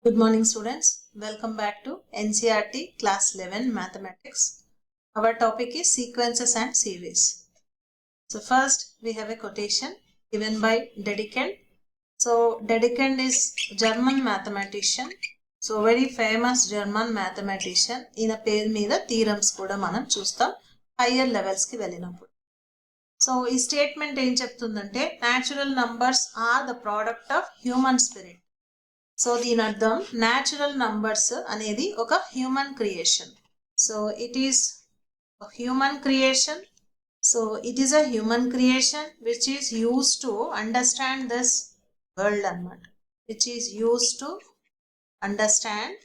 Good morning students. Welcome back to NCERT class 11 mathematics. Our topic is sequences and series. So first we have a quotation given by Dedekind. So Dedekind is German mathematician. So very famous German mathematician. In a పేరు మీద theorems కూడా మనం చూస్తాం higher levels కి వెళ్ళినప్పుడు. So ఈ statement ఏం చెప్తుందంటే natural numbers are the product of human spirit. So దీని అర్థం న్యాచురల్ నంబర్స్ అనేది ఒక human creation. So it is human creation. So it is a human creation which is use to understand this world అన్నమాట. Which is use to understand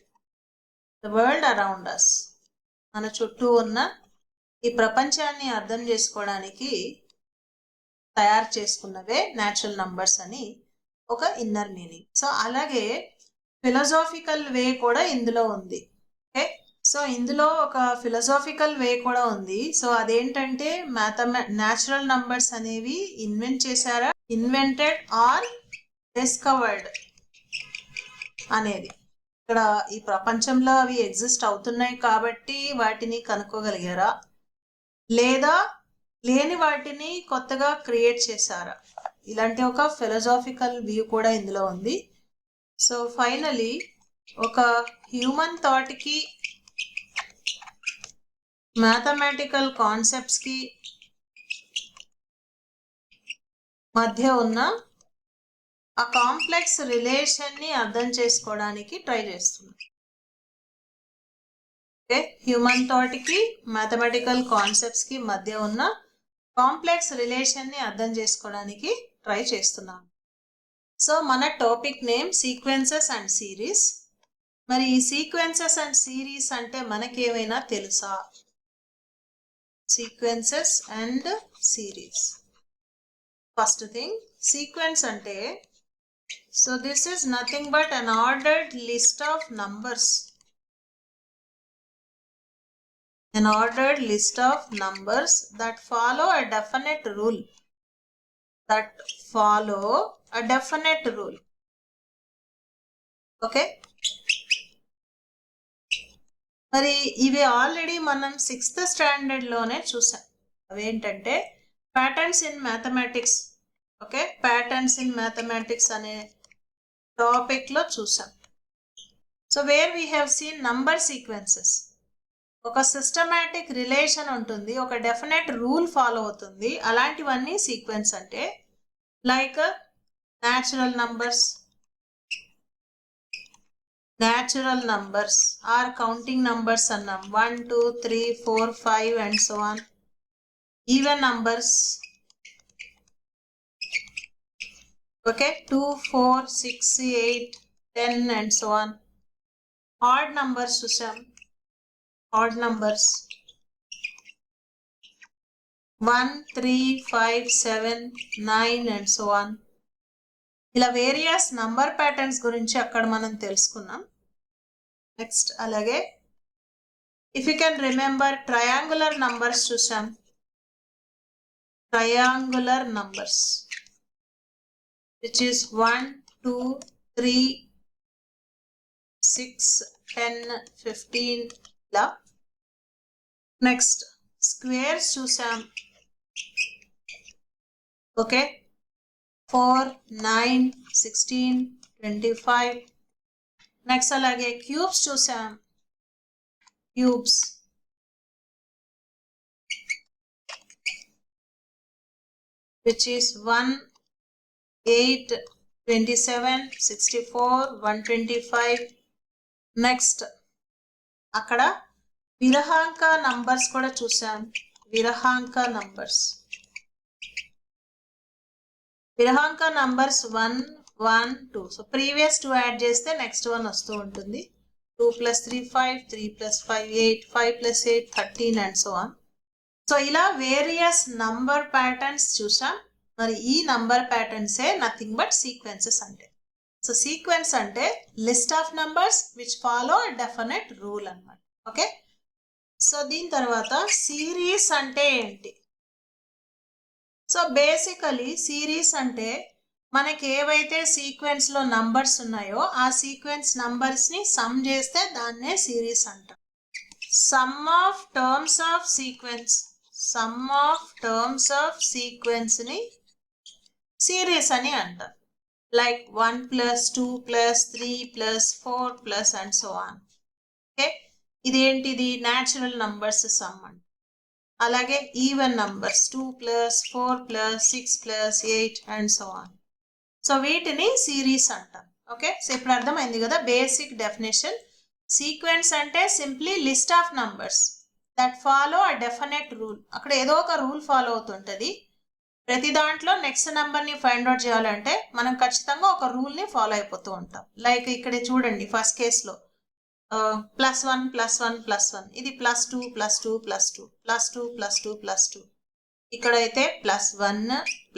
the world around us. మన చుట్టూ ఉన్న ఈ ప్రపంచాన్ని అర్థం చేసుకోవడానికి తయారు చేసుకున్నవే న్యాచురల్ నంబర్స్ అని ఒక ఇన్నర్ మీనింగ్. సో అలాగే ఫిలాసాఫికల్ వే కూడా ఇందులో ఉంది. ఓకే, సో ఇందులో ఒక ఫిలాసాఫికల్ వే కూడా ఉంది. సో అదేంటంటే న్యాచురల్ నంబర్స్ అనేవి ఇన్వెంట్ చేశారా, ఇన్వెంటెడ్ ఆర్ డిస్కవర్డ్ అనేది. ఇక్కడ ఈ ప్రపంచంలో అవి ఎగ్జిస్ట్ అవుతున్నాయి కాబట్టి వాటిని కనుక్కోగలిగారా, లేదా లేని వాటిని కొత్తగా క్రియేట్ చేశారా, ఇలాంటి ఒక ఫిలాసాఫికల్ వ్యూ కూడా ఇందులో ఉంది. సో ఫైనలీ ఒక హ్యూమన్ థాట్కి మ్యాథమెటికల్ కాన్సెప్ట్స్కి మధ్య ఉన్న ఆ కాంప్లెక్స్ రిలేషన్ని అర్థం చేసుకోవడానికి ట్రై చేస్తుంది. ఓకే, హ్యూమన్ థాట్కి మ్యాథమెటికల్ కాన్సెప్ట్స్కి మధ్య ఉన్న కాంప్లెక్స్ రిలేషన్ని అర్థం చేసుకోవడానికి ట్రై చేస్తున్నాను. సో మన topic name sequences and series. మరి ఈ సీక్వెన్సెస్ అండ్ సిరీస్ అంటే మనకేమైనా తెలుసా? Sequences and series. First thing, sequence అంటే so this is nothing but an ordered list of numbers. An ordered list of numbers that follow a definite rule. Okay. మరి ఇవి already మనం 6th standard లోనే చూసాం. అవేంటంటే patterns in mathematics. Okay, patterns in mathematics అనే topic లో చూసాం. So where we have seen number sequences. ఒక సిస్టమాటిక్ రిలేషన్ ఉంటుంది, ఒక డెఫినెట్ రూల్ ఫాలో అవుతుంది. అలాంటివన్నీ సీక్వెన్స్ అంటే. Like natural numbers or counting numbers అన్నాం. 1 2 3 4 5 and so on. Even numbers, okay, 2 4 6 8 10 and so on. Odd numbers చూసాం, odd numbers 1 3 5 7 9 and so on. ఇలా various number patterns గురించి అక్కడ మనం తెలుసుకున్నాం. నెక్స్ట్ అలాగే if you can remember triangular numbers చూసాం. Triangular numbers which is 1 2 3 6 10 15 ఇలా. నెక్స్ట్ స్క్వేర్స్ చూసాం. ఓకే, 4 9 16 25. నెక్స్ట్ అలాగే క్యూబ్స్ చూసాం. Cubes which is 1 8 27 64 125. నెక్స్ట్ అక్కడ విరహాంక నంబర్స్ కూడా చూసాం. విరహాంక నంబర్స్ 1 1 2. సో ప్రీవియస్ 2 యాడ్ చేస్తే నెక్స్ట్ 1 వస్తూ ఉంటుంది. 2 + 3 5 3 + 5 8 5 + 8 13 అండ్ సో ఆన్. సో ఇలా వేరియస్ నంబర్ ప్యాటర్న్స్ చూసాం. మరి ఈ నంబర్ ప్యాటర్న్సే నథింగ్ బట్ సీక్వెన్సెస్ అంటే. సో సీక్వెన్స్ అంటే list of numbers which follow definite rule అన్నమాట. ఓకే, సో దీని తర్వాత సిరీస్ అంటే ఏంటి? సో బేసికలీ సిరీస్ అంటే మనకి ఏవైతే సీక్వెన్స్ లో నంబర్స్ ఉన్నాయో ఆ సీక్వెన్స్ నంబర్స్ ని సమ్ చేస్తే దాన్నే సిరీస్ అంటాం. Some of terms of sequence ని సిరీస్ అని అంటాం. Like 1 + 2 + 3 + 4 + and so on. Okay, ఇదేంటిది న్యాచురల్ నంబర్స్ సమ్ అంట. అలాగే even numbers 2 + 4 + 6 + 8 and so on. So వీటిని సిరీస్ అంటాం. ఓకే, సో ఇప్పుడు అర్థమైంది కదా బేసిక్ డెఫినేషన్. సీక్వెన్స్ అంటే simply list of numbers that follow a definite rule. అక్కడ ఏదో ఒక రూల్ ఫాలో అవుతుంటుంది. ప్రతి దాంట్లో నెక్స్ట్ నెంబర్ని ఫైండ్ అవుట్ చేయాలంటే మనం ఖచ్చితంగా ఒక రూల్ని ఫాలో అయిపోతూ ఉంటాం. లైక్ ఇక్కడ చూడండి ఫస్ట్ కేసులో +1 +1 +1, ఇది +2 +2 +2 +2 +2 +2. ఇక్కడైతే +1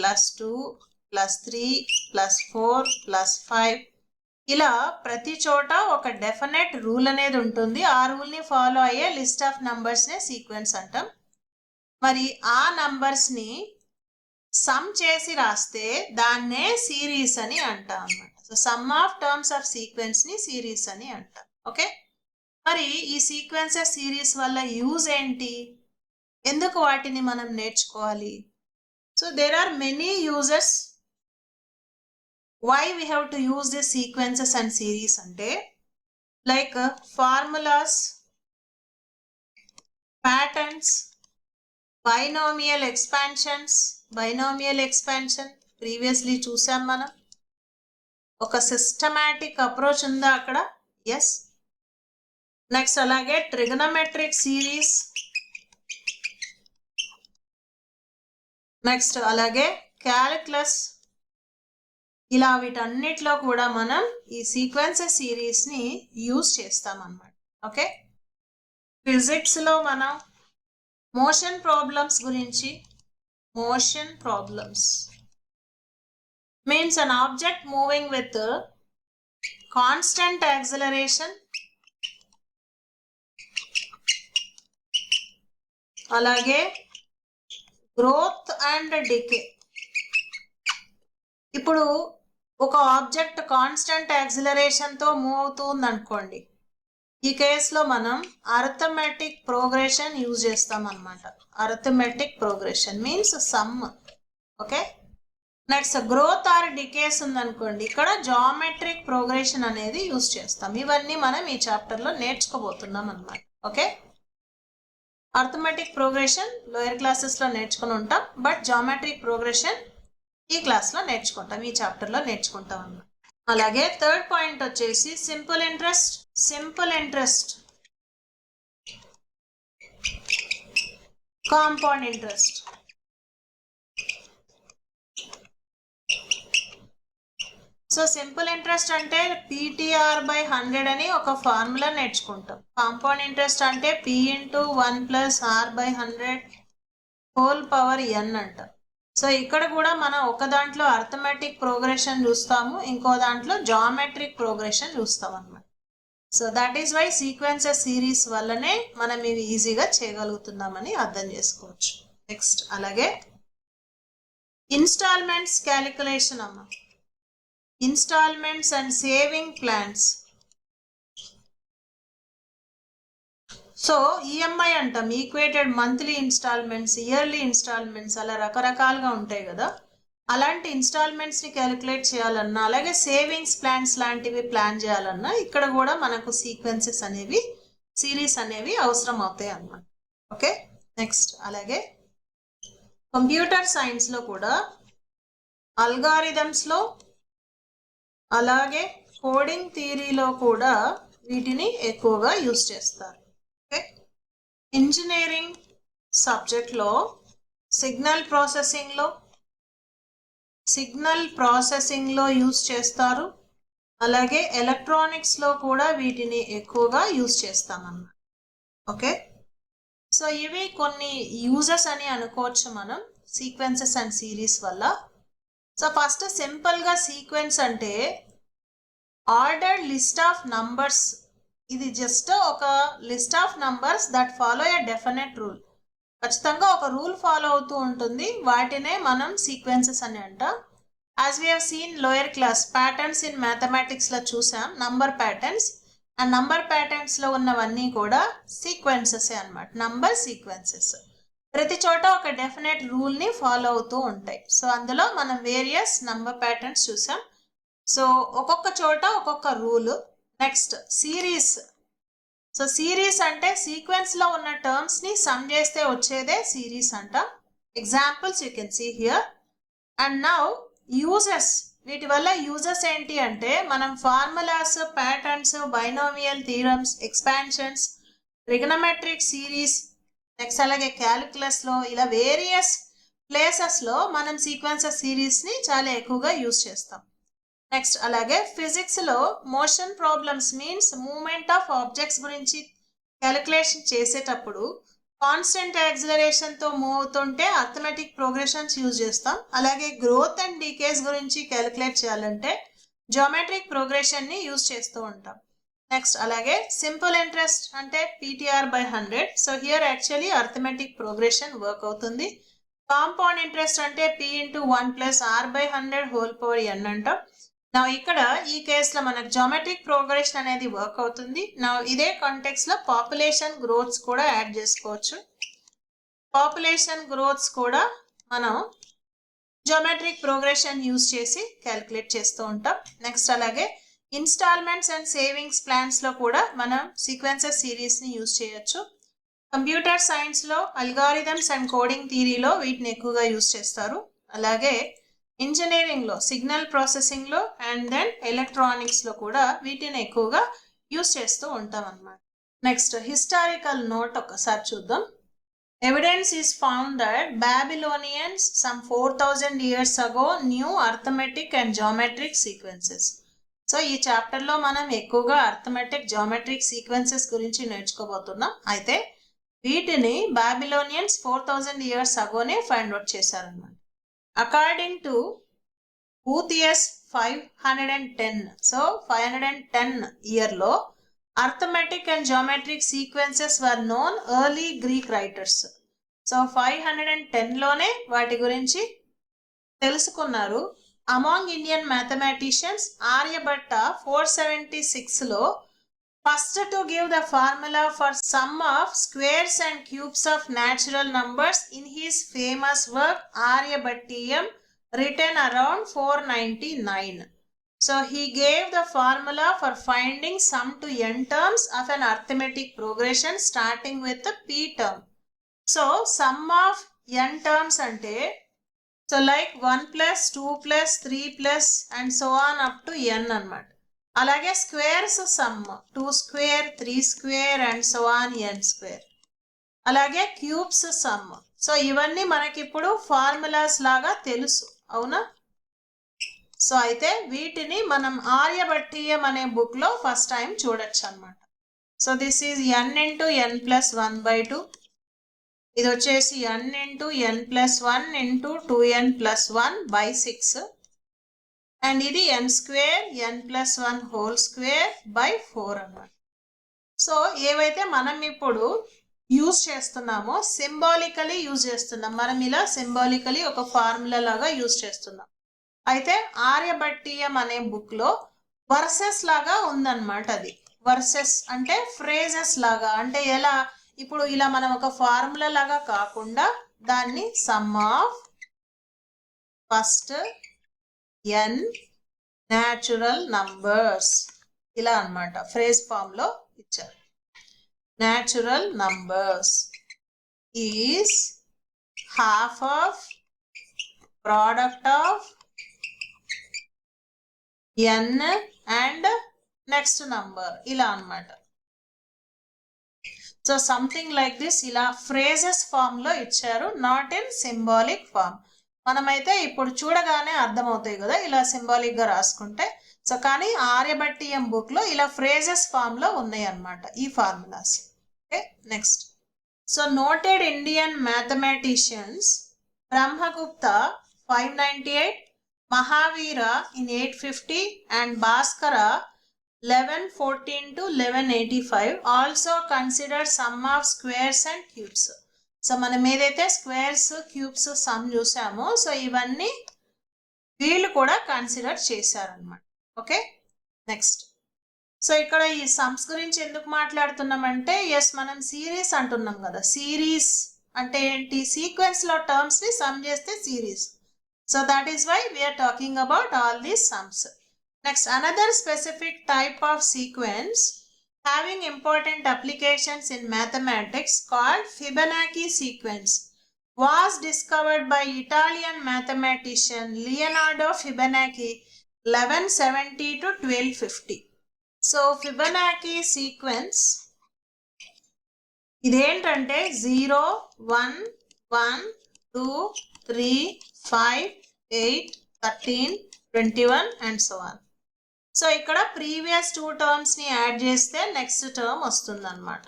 +2 +3 +4 +5. ఇలా ప్రతి చోట ఒక డెఫినెట్ రూల్ అనేది ఉంటుంది. ఆ రూల్ని ఫాలో అయ్యే లిస్ట్ ఆఫ్ నంబర్స్నే సీక్వెన్స్ అంటాం. మరి ఆ నంబర్స్ని సమ్ చేసి రాస్తే దాన్నే సిరీస్ అని అంటాం అన్నమాట. So sum of terms of సీక్వెన్స్ని సిరీస్ అని అంటాం. ఓకే, మరి ఈ సీక్వెన్సెస్ సిరీస్ వల్ల యూజ్ ఏంటి, ఎందుకు వాటిని మనం నేర్చుకోవాలి? So there are many uses why we have to use these sequences and series ante like formulas, patterns, binomial expansion previously చూసాం మనం. ఒక సిస్టమాటిక్ అప్రోచ్ ఉందా అక్కడ? ఎస్. నెక్స్ట్ అలాగే ట్రిగనోమెట్రిక్ సిరీస్, నెక్స్ట్ అలాగే క్యాలిక్యులస్. ఇలా వీటన్నిటిలో కూడా మనం ఈ సీక్వెన్సెస్ సిరీస్ని యూజ్ చేస్తాం అన్నమాట. ఓకే, ఫిజిక్స్లో మనం మోషన్ ప్రాబ్లమ్స్ గురించి, motion problems means an object moving with constant acceleration, అలాగే గ్రోత్ అండ్ డికే. ఇప్పుడు ఒక ఆబ్జెక్ట్ కాన్స్టెంట్ యాక్సిలరేషన్తో మూవ్ అవుతుంది అనుకోండి, ఈ కేసులో మనం అర్థమెటిక్ ప్రోగ్రెషన్ యూజ్ చేస్తాం అనమాట. Arithmetic progression means sum. Okay, next growth or decays ఉందనుకోండి, ఇక్కడ జామెట్రిక్ ప్రోగ్రెషన్ అనేది యూజ్ చేస్తాం. ఇవన్నీ మనం ఈ చాప్టర్లో నేర్చుకోబోతున్నాం అనమాట. ఓకే, అర్థమెటిక్ ప్రోగ్రెషన్ లోయర్ క్లాసెస్లో నేర్చుకుని ఉంటాం, బట్ జామెట్రిక్ ప్రోగ్రెషన్ ఈ క్లాస్లో నేర్చుకుంటాం, ఈ చాప్టర్లో నేర్చుకుంటాం అన్నమాట. అలాగే థర్డ్ పాయింట్ వచ్చేసి simple interest, compound interest. So simple interest అంటే PTR/100 అని ఒక ఫార్ములా నేర్చుకుంటాం. కాంపౌండ్ ఇంట్రెస్ట్ అంటే P × 1 + R/100 whole power n అంట. సో ఇక్కడ కూడా మనం ఒక దాంట్లో అర్థమెటిక్ ప్రోగ్రెషన్ చూస్తాము, ఇంకో దాంట్లో జామెట్రిక్ ప్రోగ్రెషన్ చూస్తాం అన్నమాట. So that is why sequences series వల్లనే మనం ఇవి ఈజీగా చేయగలుగుతున్నామని అర్థం చేసుకోవచ్చు. నెక్స్ట్ అలాగే ఇన్స్టాల్మెంట్స్ క్యాలిక్యులేషన్ అమ్మ, installments and saving plans. So EMI అంటాం, equated monthly installments, yearly installments, అలా రకరకాలుగా ఉంటాయి కదా. అలాంటి ఇన్స్టాల్మెంట్స్ని క్యాలిక్యులేట్ చేయాలన్నా, అలాగే సేవింగ్స్ ప్లాన్స్ లాంటివి ప్లాన్ చేయాలన్నా ఇక్కడ కూడా మనకు సీక్వెన్సెస్ అనేవి, సిరీస్ అనేవి అవసరం అవుతాయి అన్నమాట. ఓకే, నెక్స్ట్ అలాగే కంప్యూటర్ సైన్స్లో కూడా అల్గారిథమ్స్లో అలాగే కోడింగ్ థియరీలో కూడా వీటిని ఎక్కువగా యూజ్ చేస్తారు. ఓకే, ఇంజనీరింగ్ సబ్జెక్ట్లో సిగ్నల్ ప్రాసెసింగ్లో యూజ్ చేస్తారు. అలాగే ఎలక్ట్రానిక్స్లో కూడా వీటిని ఎక్కువగా యూజ్ చేస్తామన్నమాట. ఓకే, సో ఇవి కొన్ని యూజెస్ అని అనుకోవచ్చు మనం సీక్వెన్సెస్ అండ్ సిరీస్ వల్ల. సో ఫస్ట్ సింపుల్గా సీక్వెన్స్ అంటే ఆర్డర్డ్ లిస్ట్ ఆఫ్ నంబర్స్. ఇది జస్ట్ ఒక list of numbers that follow a definite rule. ఖచ్చితంగా ఒక రూల్ ఫాలో అవుతూ ఉంటుంది, వాటినే మనం సీక్వెన్సెస్ అని అంటాం. As we have seen lower class patterns in mathematics లో చూసాం నంబర్ ప్యాటర్న్స్. ఆ నంబర్ ప్యాటర్న్స్ లో ఉన్నవన్నీ కూడా సీక్వెన్సెస్ అన్నమాట, నంబర్ సీక్వెన్సెస్. ప్రతి చోట ఒక డెఫినెట్ రూల్ ని ఫాలో అవుతూ ఉంటాయి. సో అందులో మనం వేరియస్ నంబర్ ప్యాటర్న్స్ చూసాం. సో ఒక్కొక్క చోట ఒక్కొక్క rule. Next series. So series అంటే సీక్వెన్స్ లో ఉన్న టర్మ్స్ ని సమ్ చేస్తే వచ్చేదే సిరీస్ అంట. Examples you can see here. And now uses. వీటి వల్ల యూజెస్ ఏంటి అంటే మనం formulas, patterns, binomial theorems, expansions, trigonometric series, next అలాగే క్యాలిక్యులస్ లో ఇలా వేరియస్ ప్లేసెస్ లో మనం సీక్వెన్సెస్ సిరీస్ ని చాలా ఎక్కువగా యూజ్ చేస్తాం. నెక్స్ట్ అలాగే ఫిజిక్స్ లో motion problems means movement of objects గురించి క్యాలిక్యులేషన్ చేసేటప్పుడు కాన్స్టెంట్ యాక్సిలరేషన్ తో మూవ్ అవుతుంటే అర్థమెటిక్ ప్రోగ్రెషన్స్ యూజ్ చేస్తాం. అలాగే గ్రోత్ అండ్ డీకేస్ గురించి క్యాలిక్యులేట్ చేయాలంటే జియోమెట్రిక్ ప్రోగ్రెషన్ ని యూజ్ చేస్తూ ఉంటాం. నెక్స్ట్ అలాగే సింపుల్ ఇంట్రెస్ట్ అంటే PTR by 100. So here actually arithmetic progression work అవుతుంది. కాంపౌండ్ ఇంట్రెస్ట్ అంటే p into 1 plus r by 100 whole power n అంటాం. నా ఇక్కడ ఈ కేసులో మనకు జియోమెట్రిక్ ప్రోగ్రెషన్ అనేది వర్క్ అవుతుంది. నా ఇదే కాంటెక్స్ట్ లో పాపులేషన్ గ్రోత్స్ కూడా యాడ్ చేసుకోవచ్చు. పాపులేషన్ గ్రోత్స్ కూడా మనం జియోమెట్రిక్ ప్రోగ్రెషన్ యూజ్ చేసి క్యాలిక్యులేట్ చేస్తూ ఉంటాం. నెక్స్ట్ అలాగే ఇన్స్టాల్మెంట్స్ అండ్ సేవింగ్స్ ప్లాన్స్ లో కూడా మనం సీక్వెన్సెస్ సిరీస్ ని యూజ్ చేయొచ్చు. కంప్యూటర్ సైన్స్ లో అల్గారిథమ్స్ అండ్ కోడింగ్ థియరీలో వీటిని ఎక్కువగా యూజ్ చేస్తారు. అలాగే ఇంజనీరింగ్ లో సిగ్నల్ ప్రాసెసింగ్ లో అండ్ దెన్ ఎలక్ట్రానిక్స్ లో కూడా వీటిని ఎక్కువగా యూజ్ చేస్తూ ఉంటాం అన్నమాట. నెక్స్ట్ హిస్టారికల్ నోట్ ఒకసారి చూద్దాం. Evidence is found that Babylonians some 4000 years ago knew arithmetic and geometric sequences. So ఈ చాప్టర్ లో మనం ఎక్కువగా అర్థమెటిక్, జియోమెట్రిక్ సీక్వెన్సెస్ గురించి నేర్చుకోబోతున్నాం. అయితే వీటిని బాబిలోనియన్స్ 4000 years agoనే ఫైండ్ అవుట్ చేశారన్నమాట. According to Boethius 510. సో 510 ఇయర్లో arithmetic and geometric sequences were known early Greek writers. So 510లోనే వాటి గురించి తెలుసుకున్నారు. అమాంగ్ ఇండియన్ మ్యాథమెటిషియన్స్ ఆర్యభట్ట 476లో first to give the formula for sum of squares and cubes of natural numbers in his famous work Aryabhattiyam, written around 499. So he gave the formula for finding sum to n terms of an arithmetic progression starting with the p term. So sum of n terms ante, so like 1 plus 2 plus 3 plus and so on up to n అన్నమాట. అలాగే squares some 2 square, 3 square and so on n square. అలాగే cubes some. So ఇవన్నీ మనకి ఇప్పుడు formulas లాగా తెలుసు, అవునా? So అయితే వీటిని మనం ఆర్యభట్టీయం అనే బుక్ లో ఫస్ట్ టైం చూడొచ్చు అన్నమాట. So this is n into n plus 1/2. ఇది వచ్చేసి n into n plus 1 into 2n plus 1/6. And ఇది n square n plus 1 whole square by 4 అన్నమాట. సో ఏవైతే మనం ఇప్పుడు యూజ్ చేస్తున్నామో సింబాలికలీ యూజ్ చేస్తున్నాం. మనం ఇలా సింబాలికలీ ఒక ఫార్ములా లాగా యూజ్ చేస్తున్నాం. అయితే ఆర్యభట్టీయం అనే బుక్ లో వర్సెస్ లాగా ఉందన్నమాట. అది వర్సెస్ అంటే ఫ్రేజెస్ లాగా, అంటే ఎలా ఇప్పుడు ఇలా మనం ఒక ఫార్ములా లాగా కాకుండా దాన్ని some of first n natural numbers ఇలా అన్నమాట ఫ్రేజ్ ఫామ్ లో ఇచ్చారు. Natural numbers is half of product of n and next number ఇలా అన్నమాట. సో సంథింగ్ లైక్ దిస్ ఇలా ఫ్రేజెస్ ఫామ్ లో ఇచ్చారు, నాట్ ఇన్ సింబాలిక్ ఫామ్. మనమైతే ఇప్పుడు చూడగానే అర్థమవుతాయి కదా ఇలా సింబాలిక్ గా రాసుకుంటే. సో కానీ ఆర్యభట్టీయం బుక్ లో ఇలా ఫ్రేజెస్ ఫామ్ లో ఉన్నాయి అన్నమాట ఈ formulas. Okay next. So noted Indian mathematicians Brahmagupta 598, Mahavir in 850 and Bhaskara 1114 to 1185 also consider some of squares and cubes. So మనం ఏదైతే స్క్వేర్స్, క్యూబ్స్ సమ్ చూసామో సో ఇవన్నీ వీళ్ళు కూడా కన్సిడర్ చేశారనమాట. Okay, next. సో ఇక్కడ ఈ సమ్స్ గురించి ఎందుకు మాట్లాడుతున్నామంటే, ఎస్ మనం సిరీస్ అంటున్నాం కదా, సిరీస్ అంటే ఏంటి, సీక్వెన్స్ లో టర్మ్స్ ని సమ్ చేస్తే series. So that is why we are talking about all these sums. Next, another specific type of sequence having important applications in mathematics called Fibonacci sequence was discovered by Italian mathematician Leonardo Fibonacci 1170 to 1250. So Fibonacci sequence ఇదేంటంటే 0 1 1 2 3 5 8 13 21 and so on. So ఇక్కడ previous 2 terms ని add చేస్తే next term వస్తుంది అనమాట.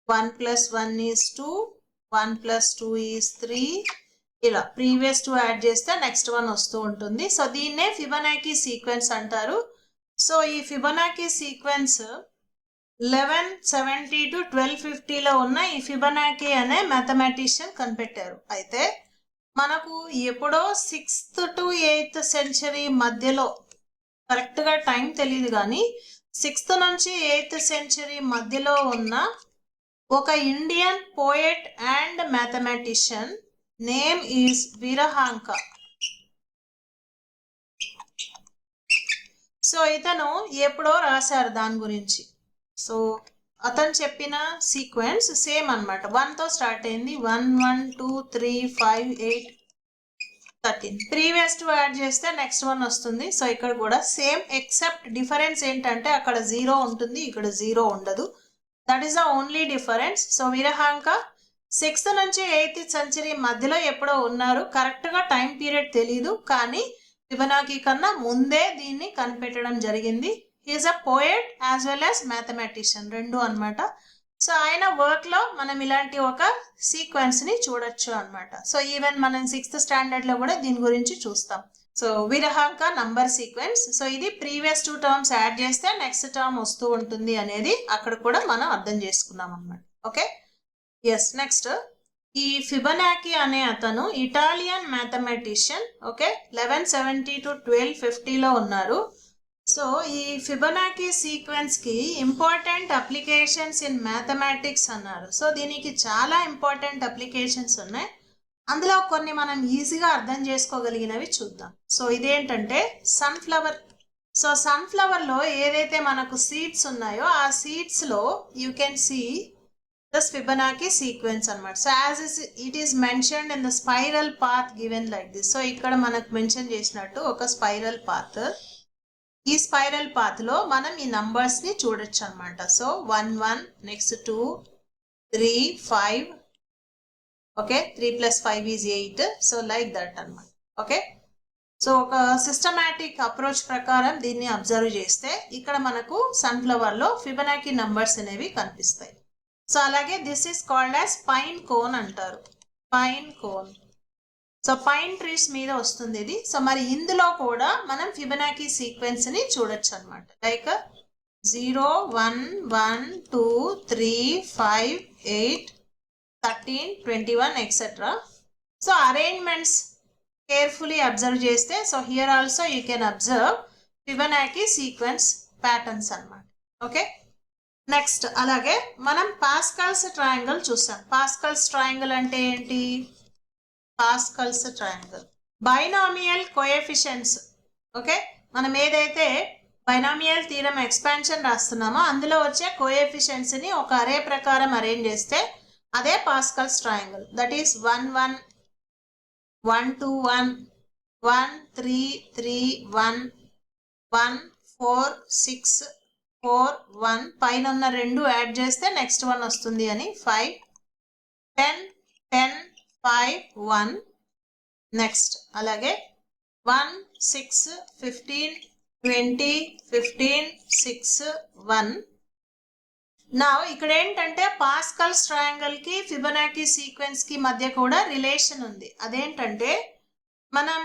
1 + 1 = 2, 1 + 2 = 3, ఇలా previous 2 add చేస్తే next one వస్తూ ఉంటుంది. సో దీన్నే ఫిబొనాకీ సీక్వెన్స్ అంటారు. సో ఈ ఫిబొనాకీ సీక్వెన్స్ 1170 to 1250లో ఉన్న ఈ ఫిబొనాకీ అనే మ్యాథమెటిషియన్ కనిపెట్టారు. అయితే మనకు ఎప్పుడో 6th to 8th సెంచరీ మధ్యలో, కరెక్ట్గా టైం తెలియదు కానీ 6th నుంచి 8th సెంచరీ మధ్యలో ఉన్న ఒక Indian poet and mathematician name is Virahanka. So ఇతను ఎప్పుడో రాశారు దాని గురించి. సో అతను చెప్పిన సీక్వెన్స్ సేమ్ అనమాట. 1తో స్టార్ట్ అయింది, 1 1 2 3 5 8 13. ప్రీవియస్ 2 యాడ్ చేస్తే నెక్స్ట్ వన్ వస్తుంది. సో ఇక్కడ కూడా సేమ్, ఎక్సెప్ట్ డిఫరెన్స్ ఏంటంటే అక్కడ 0 ఉంటుంది, ఇక్కడ 0 ఉండదు. That is the only difference. So Virahanka 6th నుంచి 8th సెంచరీ మధ్యలో ఎప్పుడో ఉన్నారు. కరెక్ట్గా టైం పీరియడ్ తెలీదు, కానీ ఫిబొనాకీ కన్నా ముందే దీన్ని కనిపెట్టడం జరిగింది. He is a poet as well as mathematician, రెండు అనమాట. సో ఆయన వర్క్ లో మనం ఇలాంటి ఒక సీక్వెన్స్ ని చూడొచ్చు అనమాట. సో ఈవెన్ మనం 6th స్టాండర్డ్ లో కూడా దీని గురించి చూస్తాం. So Virahanka number sequence. So ఇది ప్రీవియస్ 2 టర్మ్స్ యాడ్ చేస్తే నెక్స్ట్ టర్మ్ వస్తూ ఉంటుంది అనేది అక్కడ కూడా మనం అర్థం చేసుకున్నాం అనమాట. Okay, yes. నెక్స్ట్, ఈ ఫిబొనాకీ అనే అతను ఇటాలియన్ మ్యాథమెటిషియన్. ఓకే, 1170 to 1250లో ఉన్నారు. సో ఈ ఫిబొనాకీ సీక్వెన్స్ కి ఇంపార్టెంట్ అప్లికేషన్స్ ఇన్ మ్యాథమెటిక్స్ అన్నారు. సో దీనికి చాలా ఇంపార్టెంట్ అప్లికేషన్స్ ఉన్నాయి. అందులో కొన్ని మనం ఈజీగా అర్థం చేసుకోగలిగినవి చూద్దాం. సో ఇదేంటంటే సన్ఫ్లవర్. సో సన్ఫ్లవర్ లో ఏదైతే మనకు సీడ్స్ ఉన్నాయో ఆ సీడ్స్ లో you can see this Fibonacci sequence అన్నమాట. So as it is mentioned in the spiral path given like this. So ఇక్కడ మనకు మెన్షన్ చేసినట్టు ఒక స్పైరల్ పాత్. ఈ స్పైరల్ పాత్ లో మనం ఈ నంబర్స్ ని చూడొచ్చు అనమాట. So 1 1, next 2 3 5, okay, 3 + 5 = 8. So like that అనమాట. ఓకే, సో ఒక సిస్టమాటిక్ అప్రోచ్ ప్రకారం దీన్ని అబ్జర్వ్ చేస్తే ఇక్కడ మనకు సన్ఫ్లవర్ లో ఫిబొనాకీ నంబర్స్ అనేవి కనిపిస్తాయి. సో అలాగే this is called as pine cone అంటారు, pine cone. So pine trees మీద వస్తుంది ఇది. సో మరి ఇందులో కూడా మనం ఫిబొనాకీ సీక్వెన్స్ ని చూడొచ్చు అనమాట. Like 0 1 1 2 3 5 8 13 21 etcetera. So arrangements carefully observe చేస్తే, so here also you can observe Fibonacci sequence patterns అనమాట. ఓకే, నెక్స్ట్ అలాగే మనం పాస్కల్స్ ట్రయాంగిల్ చూసాం. పాస్కల్స్ ట్రయాంగిల్ అంటే ఏంటి? Pascal's triangle binomial coefficients. Okay, మనం ఏదైతే బైనామియల్ థీరం ఎక్స్పాన్షన్ రాస్తున్నామో అందులో వచ్చే కోఎఫిషియెంట్స్ ని ఒక అరే ప్రకారం అరేంజ్ చేస్తే అదే పాస్కల్స్ ట్రయాంగిల్. దట్ ఈస్ 1 1 1 2 1 1 3 3 1 1 4 6 4 1, పైన ఉన్న 2 యాడ్ చేస్తే నెక్స్ట్ వన్ వస్తుంది అని 5 10 10 5 1. నెక్స్ట్ అలాగే 1 6 15 20 15 6 1. నా ఇక్కడ ఏంటంటే పాస్కల్స్ ట్రయాంగిల్ కి ఫిబొనాకీ సీక్వెన్స్ కి మధ్య కూడా రిలేషన్ ఉంది. అదేంటంటే మనం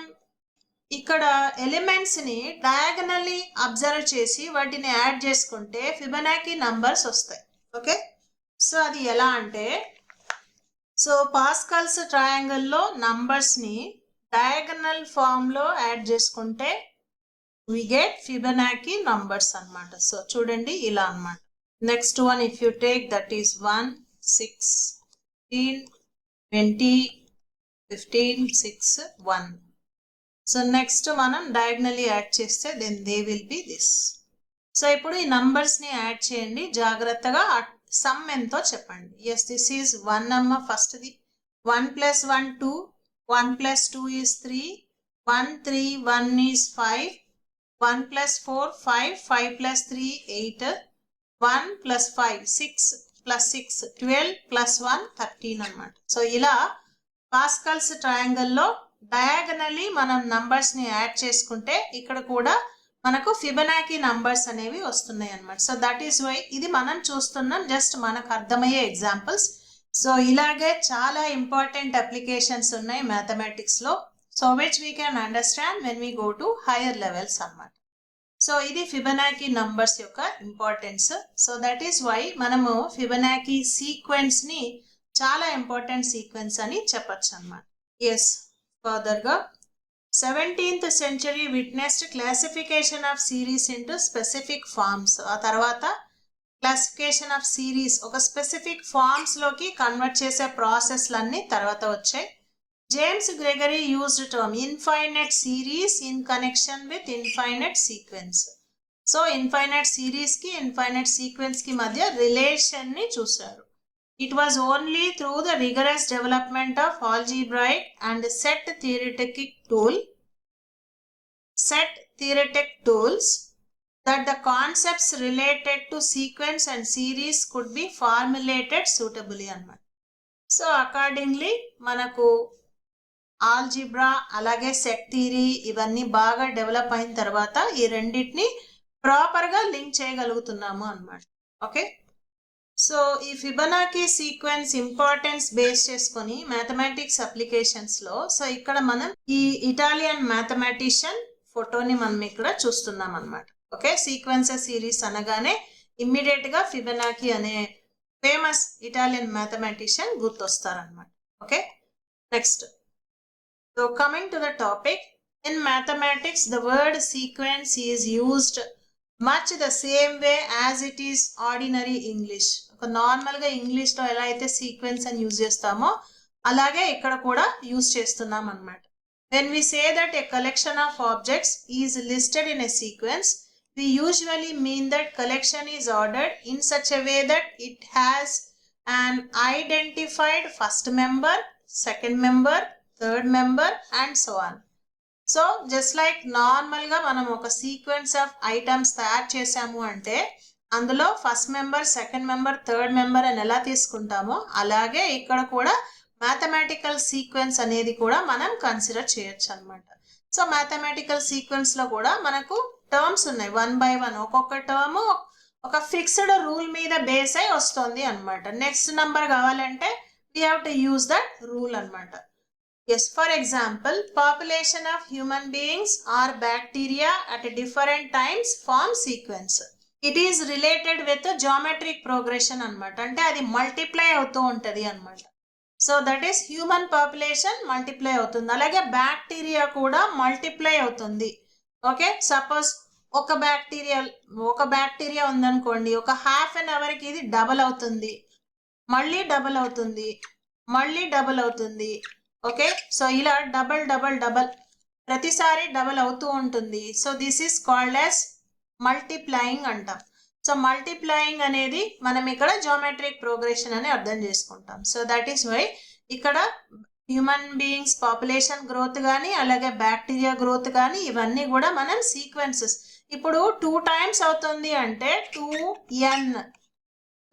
ఇక్కడ ఎలిమెంట్స్ ని డయాగనల్లీ అబ్జర్వ్ చేసి వాటిని యాడ్ చేసుకుంటే ఫిబొనాకీ నంబర్స్ వస్తాయి. ఓకే, సో అది ఎలా అంటే, సో పాస్కల్స్ ట్రయాంగిల్ లో నంబర్స్ ని డయాగనల్ ఫామ్ లో యాడ్ చేసుకుంటే we get Fibonacci numbers అన్నమాట. సో చూడండి ఇలా అన్నమాట. Next one if you take that is 1 6 15 20 15 6 1. So next మనం డయాగనల్లీ యాడ్ చేస్తే then they will be this. So ఇప్పుడు ఈ నంబర్స్ ని యాడ్ చేయండి, జాగ్రత్తగా సమ్ ఎంతో చెప్పండి. ఎస్ దిస్ ఈజ్ 1 అమ్మ ఫస్ట్ ది. 1 + 1 2, 1 + 2 is 3, 1 3 1 is 5, 1 + 4 5, 5 + 3 8, 1 + 5 6 + 6 12 + 1 13 అన్నమాట. సో ఇలా పాస్కల్స్ ట్రయాంగిల్ లో డయాగనల్లీ మనం నంబర్స్ ని యాడ్ చేసుకుంటే ఇక్కడ కూడా మనకు ఫిబొనాకీ నంబర్స్ అనేవి వస్తున్నాయి అన్నమాట. సో దట్ ఈస్ వై ఇది మనం చూస్తున్నాం, జస్ట్ మనకు అర్థమయ్యే ఎగ్జాంపుల్స్. సో ఇలాగే చాలా ఇంపార్టెంట్ అప్లికేషన్స్ ఉన్నాయి మ్యాథమెటిక్స్ లో, so which we can understand when we go to higher levels అన్నమాట. సో ఇది ఫిబొనాకీ నంబర్స్ యొక్క importance. So that is why మనము ఫిబొనాకీ సీక్వెన్స్ ని చాలా ఇంపార్టెంట్ సీక్వెన్స్ అని చెప్పొచ్చు అన్నమాట. ఎస్, ఫర్దర్గా 17th century witnessed classification of series into specific forms. ఆ తర్వాత క్లాసిఫికేషన్ ఆఫ్ సిరీస్ ఒక స్పెసిఫిక్ ఫార్మ్స్ లోకి కన్వర్ట్ చేసే ప్రాసెస్లన్నీ తర్వాత వచ్చాయి. James Gregory used term infinite series in connection with infinite sequence. So infinite series కి ఇన్ఫైనైట్ సీక్వెన్స్ కి మధ్య రిలేషన్ ని చూశారు. It was only through the rigorous development of algebraic and set theoretic tools that the concepts related to sequence and series could be formulated suitably అన్నమాట. So accordingly మనకు algebra అలాగే set theory ఇవన్నీ బాగా develop అయిన తర్వాత ఈ రెండింటిని ప్రాపర్గా లింక్ చేయగలుగుతున్నాము అన్నమాట. ఓకే, సో ఈ ఫిబొనాకీ సీక్వెన్స్ ఇంపార్టెన్స్ బేస్ చేసుకొని మ్యాథమెటిక్స్ అప్లికేషన్స్ లో, సో ఇక్కడ మనం ఈ ఇటాలియన్ మ్యాథమెటిషియన్ ఫోటోని మనం ఇక్కడ చూస్తున్నాం అన్నమాట. ఓకే, సీక్వెన్సెస్ సిరీస్ అనగానే ఇమ్మీడియట్ గా ఫిబొనాకీ అనే ఫేమస్ ఇటాలియన్ మ్యాథమెటిషియన్ గుర్తొస్తారనమాట. Okay, next, so coming to the topic, in mathematics the word sequence is used much the same way as it is ordinary English. ఒక నార్మల్గా ఇంగ్లీష్లో ఎలా అయితే sequence అని యూజ్ చేస్తామో అలాగే ఇక్కడ కూడా యూజ్ చేస్తున్నాం అన్నమాట. When we say that a collection of objects is listed in a sequence, we usually mean that collection is ordered in such a way that it has an identified first member, second member, third member and so on. So just like నార్మల్గా మనం ఒక sequence of items తయారు చేసాము అంటే అందులో first member, second member, third member అని ఎలా తీసుకుంటామో అలాగే ఇక్కడ కూడా మ్యాథమెటికల్ సీక్వెన్స్ అనేది కూడా మనం కన్సిడర్ చేయొచ్చు అనమాట. సో మ్యాథమెటికల్ సీక్వెన్స్ లో కూడా మనకు టర్మ్స్ ఉన్నాయి, 1 by 1 ఒక్కొక్క టర్మ్ ఒక ఫిక్స్డ్ రూల్ మీద బేస్ అయి వస్తుంది అనమాట. నెక్స్ట్ నంబర్ కావాలంటే we have to use that rule అనమాట. Yes, for example population of human beings or bacteria at different times form sequence. It is related with geometric progression అనమాట, అంటే అది multiply అవుతూ ఉంటుంది అనమాట. So that is human population multiply అవుతుంది, అలాగే bacteria కూడా మల్టిప్లై అవుతుంది. ఓకే, సపోజ్ ఒక బ్యాక్టీరియా ఉందనుకోండి, ఒక హాఫ్ అన్ అవర్కి ఇది డబల్ అవుతుంది, మళ్ళీ డబల్ అవుతుంది, మళ్ళీ డబల్ అవుతుంది. ఓకే, సో ఇలా డబల్ డబల్ డబల్ ప్రతిసారి డబల్ అవుతూ ఉంటుంది. So this is called as multiplying అంటాం. సో మల్టిప్లయింగ్ అనేది మనం ఇక్కడ జియోమెట్రిక్ ప్రోగ్రెషన్ అని అర్థం చేసుకుంటాం. సో దట్ ఈస్ వై ఇక్కడ హ్యూమన్ బీయింగ్స్ పాపులేషన్ గ్రోత్ కానీ అలాగే బ్యాక్టీరియా గ్రోత్ కానీ ఇవన్నీ కూడా మనం సీక్వెన్సెస్. ఇప్పుడు 2 times అవుతుంది అంటే 2n,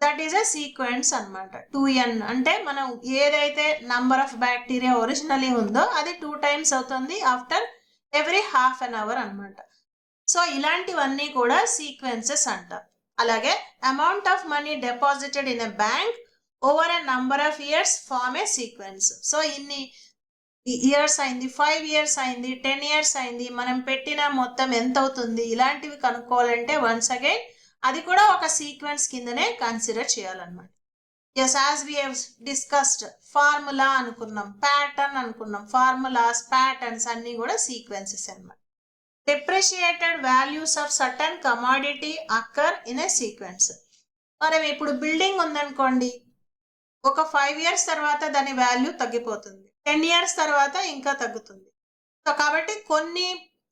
that is a sequence అనమాట. 2n అంటే మనం ఏదైతే నంబర్ ఆఫ్ బ్యాక్టీరియా ఒరిజినలీ ఉందో అది 2 times అవుతుంది after every half an hour అనమాట. సో ఇలాంటివన్నీ కూడా సీక్వెన్సెస్ అంటారు. అలాగే amount of money deposited in a bank over a number of years form a sequence. So ఇన్ని ఇయర్స్ అయింది, 5 years అయింది, 10 years అయింది, మనం పెట్టిన మొత్తం ఎంత అవుతుంది, ఇలాంటివి కనుక్కోవాలంటే వన్స్ అగైన్ అది కూడా ఒక సీక్వెన్స్ కిందనే కన్సిడర్ చేయాలన్నమాట. Yes as we have discussed formula అనుకున్నాం, ప్యాటర్న్ అనుకున్నాం. ఫార్ములాస్, ప్యాటర్న్స్ అన్ని కూడా సీక్వెన్సెస్ అన్నమాట. Depreciated values of certain commodity occur in a sequence. మనం ఇప్పుడు బిల్డింగ్ ఉందనుకోండి, ఒక 5 years తర్వాత దాని వాల్యూ తగ్గిపోతుంది, 10 years తర్వాత ఇంకా తగ్గుతుంది. సో కాబట్టి కొన్ని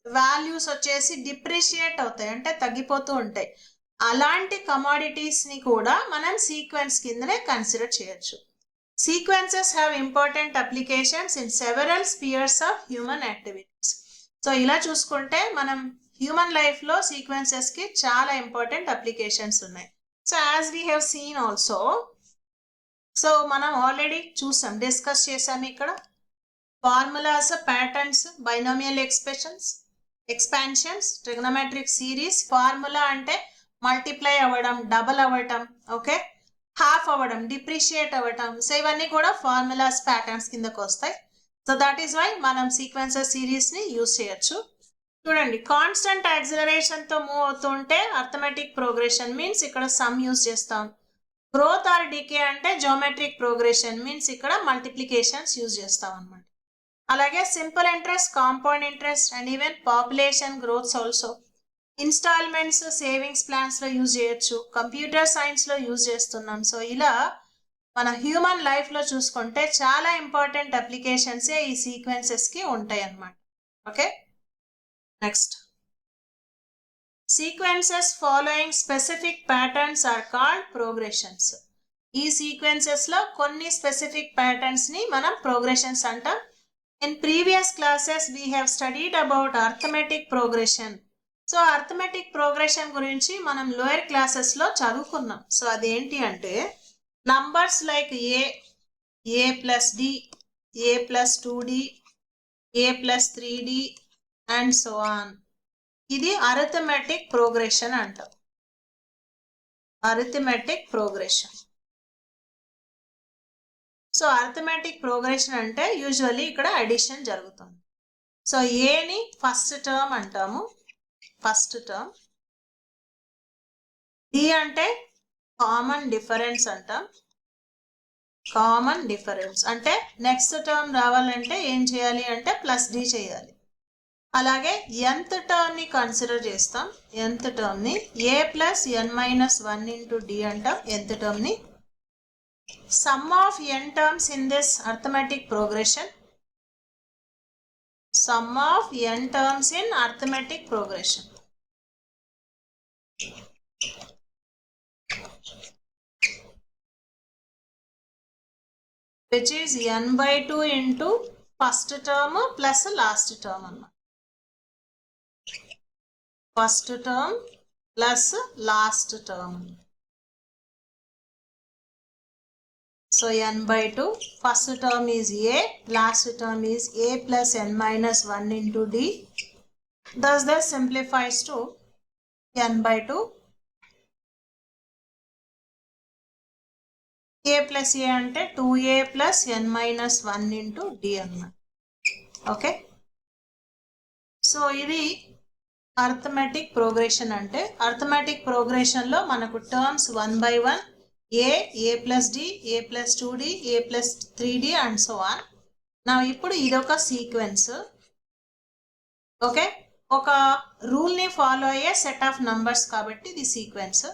వాల్యూస్ వచ్చేసి డిప్రిషియేట్ అవుతాయి, అంటే తగ్గిపోతూ ఉంటాయి. అలాంటి కమాడిటీస్ ని కూడా మనం సీక్వెన్స్ కిందనే కన్సిడర్ చేయొచ్చు. Sequences have important applications in several spheres of human activities. So ఇలా చూసుకుంటే మనం హ్యూమన్ లైఫ్ లో సీక్వెన్సెస్ కి చాలా ఇంపార్టెంట్ అప్లికేషన్స్ ఉన్నాయి. So as we have seen also, so మనం ఆల్రెడీ చూసాం, డిస్కస్ చేసాం ఇక్కడ formulas, patterns, binomial expressions, expansions, trigonometric series. Formula అంటే మల్టిప్లై అవ్వడం, డబల్ అవ్వటం, ఓకే, హాఫ్ అవ్వడం, డిప్రిషియేట్ అవ్వటం. సో ఇవన్నీ కూడా ఫార్ములాస్, ప్యాటర్న్స్ కిందకు వస్తాయి. సో దట్ ఈస్ వై మనం సీక్వెన్సెస్ సిరీస్ ని యూజ్ చేయొచ్చు. చూడండి, కాన్స్టెంట్ యాక్సిలరేషన్ తో మూవ్ అవుతుంటే అర్థమెటిక్ ప్రోగ్రెషన్ మీన్స్ ఇక్కడ సమ్ యూజ్ చేస్తాం. గ్రోత్ ఆర్ డికే అంటే జియోమెట్రిక్ ప్రోగ్రెషన్ మీన్స్ ఇక్కడ మల్టిప్లికేషన్స్ యూజ్ చేస్తాం అన్నమాట. అలాగే simple interest, compound interest and even population growths also. Installments savings plans లో యూజ్ చేయొచ్చు, కంప్యూటర్ సైన్స్ లో యూజ్ చేస్తున్నాం. సో ఇలా మన హ్యూమన్ లైఫ్ లో చూసుకుంటే చాలా ఇంపార్టెంట్ అప్లికేషన్స్ ఈ సీక్వెన్సెస్ కి ఉంటాయి అన్నమాట. Okay, next, sequences following specific patterns are called progressions. ఈ సీక్వెన్సెస్ లో కొన్ని స్పెసిఫిక్ ప్యాటర్న్స్ ని మనం ప్రోగ్రెషన్స్ అంటాం. In previous classes we have studied about arithmetic progression. So arithmetic progression గురించి మనం లోయర్ క్లాసెస్ లో చదువుకున్నాం. సో అదేంటి అంటే numbers like a plus d, a plus 2d, a plus 3d and so on. ఇది అరిథమెటిక్ ప్రోగ్రెషన్ అంటాం, arithmetic progression. So arithmetic progression అంటే usually ఇక్కడ అడిషన్ జరుగుతుంది. సో ఏని ఫస్ట్ టర్మ్ అంటాము, ఫస్ట్ టర్మ్. డి అంటే కామన్ డిఫరెన్స్ అంటాం, common difference అంటే నెక్స్ట్ టర్మ్ రావాలంటే ఏం చేయాలి అంటే ప్లస్ డి చేయాలి. అలాగే nth టర్మ్ ని కన్సిడర్ చేస్తాం, nth టర్మ్ ని A plus n minus 1 into D అంటాం, nth టర్మ్ ని. Sum of n terms in this arithmetic progression, sum of n terms in arithmetic progression, which is n by 2 into first term plus last term అన్నమాట. First term plus last term. So n by 2, first term is a, last term is a plus n minus 1 into d. Thus this simplifies to n by 2. a plus a అంటే 2a plus n minus 1 into d అన్నమాట. Okay, so ఇది arithmetic progression అంటే. Arithmetic progression లో మనకు terms 1 by 1, a plus d, a plus 2d, a plus 3d and so on. నా ఇప్పుడు ఇదొక sequence. Okay, ఒక రూల్ ని ఫాలో అయ్యే సెట్ ఆఫ్ నంబర్స్ కాబట్టి ఇది సీక్వెన్స్.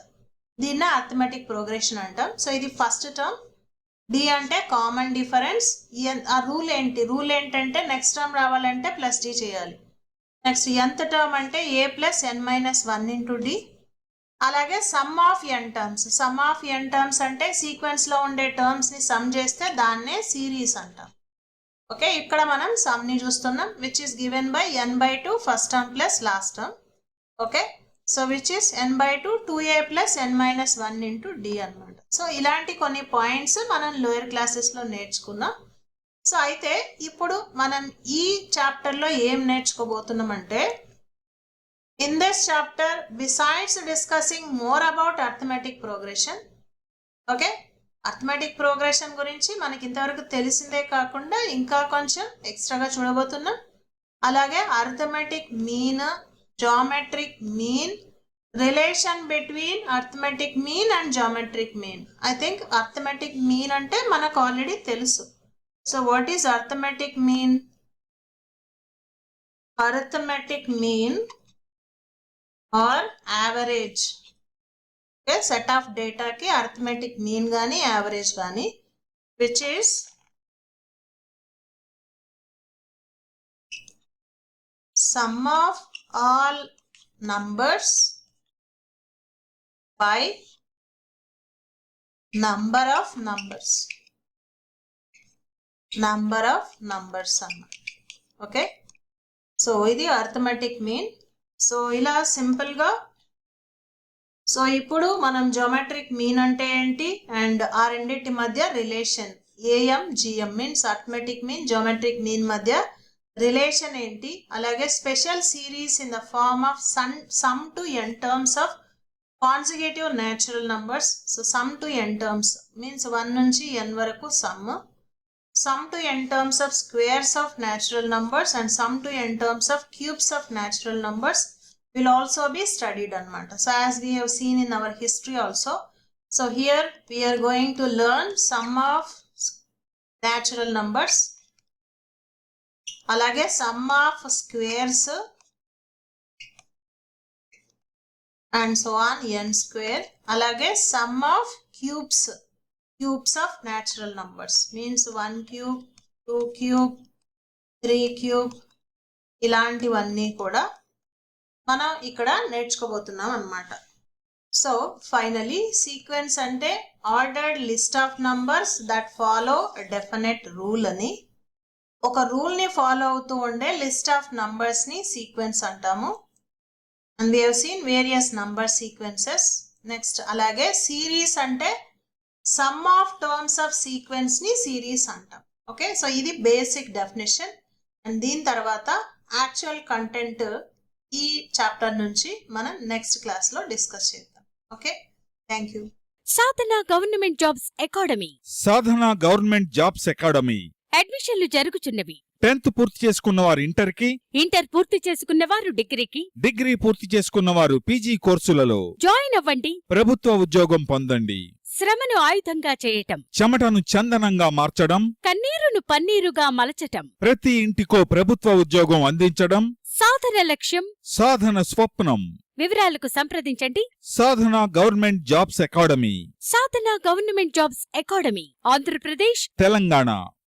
దీన్ని అర్థమెటిక్ ప్రోగ్రెషన్ అంటాం. సో ఇది ఫస్ట్ టర్మ్, డి అంటే కామన్ డిఫరెన్స్. ఆ రూల్ ఏంటి, రూల్ ఏంటంటే నెక్స్ట్ టర్మ్ రావాలంటే ప్లస్ డి చేయాలి. నెక్స్ట్ nth టర్మ్ అంటే A plus n minus 1 into D. అలాగే sum of n terms, sum of n terms అంటే సీక్వెన్స్ లో ఉండే టర్మ్స్ ని సమ్ చేస్తే దాన్నే సిరీస్ అంటాం. ఓకే, ఇక్కడ మనం సమ్ ని చూస్తున్నాం, which is given by n by 2 first term plus last term. Okay, so which is n by 2 2a plus n minus 1 into d అనమాట. సో ఇలాంటి కొన్ని పాయింట్స్ మనం లోయర్ క్లాసెస్ లో నేర్చుకున్నాం. సో అయితే ఇప్పుడు మనం ఈ చాప్టర్ లో ఏం నేర్చుకోబోతున్నాం అంటే, in this chapter besides discussing more about arithmetic progression, okay, arithmetic progression గురించి మనకి ఇంతవరకు తెలిసిందే కాకుండా ఇంకా కొంచెం ఎక్స్ట్రాగా చూడబోతున్నాం. అలాగే arithmetic mean, geometric mean, relation between arithmetic mean and geometric mean. I think arithmetic mean అంటే మనకు ఆల్రెడీ తెలుసు. So what is arithmetic mean? Arithmetic mean or average. Okay, set of డేటాకి అర్థమెటిక్ మీన్ కానీ యావరేజ్ కానీ, which is sum of all numbers by number of numbers. Number of numbers అన్న. Okay, so ఇది arithmetic mean. So ఇలా సింపుల్గా. So ఇప్పుడు మనం geometric mean అంటే ఏంటి అండ్ ఆ రెండింటి మధ్య relation AM GM means arithmetic mean geometric mean మధ్య రిలేషన్ ఏంటి, అలాగే special series in the form of sum to n terms of consecutive natural numbers. So sum to n terms means 1 నుంచి n వరకు sum to n terms of squares of natural numbers and sum to n terms of cubes of natural numbers will also be studied anamata. So as we have seen in our history also, so here we are going to learn sum of natural numbers, alage sum of squares and so on n square, alage sum of cubes of natural numbers means 1 cube 2 cube 3 cube ఇలాంటివన్నీ కూడా మనం ఇక్కడ నేర్చుకోబోతున్నాం అన్నమాట. So finally sequence అంటే ordered list of numbers that follow definite rule అని. ఒక రూల్ని ఫాలో అవుతూ ఉండే లిస్ట్ ఆఫ్ నంబర్స్ని సీక్వెన్స్ అంటాము. And we have seen various number sequences. Next అలాగే సిరీస్ అంటే సమ్ ఆఫ్ టర్మ్స్ ఆఫ్ సీక్వెన్స్ని సిరీస్ అంటాం. ఓకే, సో ఇది బేసిక్ డెఫినేషన్. అండ్ దీని తర్వాత యాక్చువల్ కంటెంట్ ఈ చాప్టర్ నుంచి మనం నెక్స్ట్ క్లాస్ లో డిస్కస్ చేద్దాం. Okay, thank you. Sadhana government jobs academy. Sadhana government jobs academy అడ్మిషన్లు జరుగుచున్నవి. 10th పూర్తి చేసుకున్నవారు ఇంటర్కి, ఇంటర్ పూర్తి చేసుకున్నవారు డిగ్రీకి, డిగ్రీ పూర్తి చేసుకున్నవారు పీజీ కోర్సులలో జాయిన్ అవ్వండి. ప్రభుత్వ ఉద్యోగం పొందండి. శ్రమను ఆయుధంగా చేయటం, చెమటను చందనంగా మార్చడం, కన్నీరును పన్నీరుగా మలచటం, ప్రతి ఇంటికో ప్రభుత్వ ఉద్యోగం అందించడం సాధన లక్ష్యం, సాధన స్వప్నం. వివరాలకు సంప్రదించండి. Sadhana government jobs academy, Sadhana government jobs academy, Andhra Pradesh, Telangana.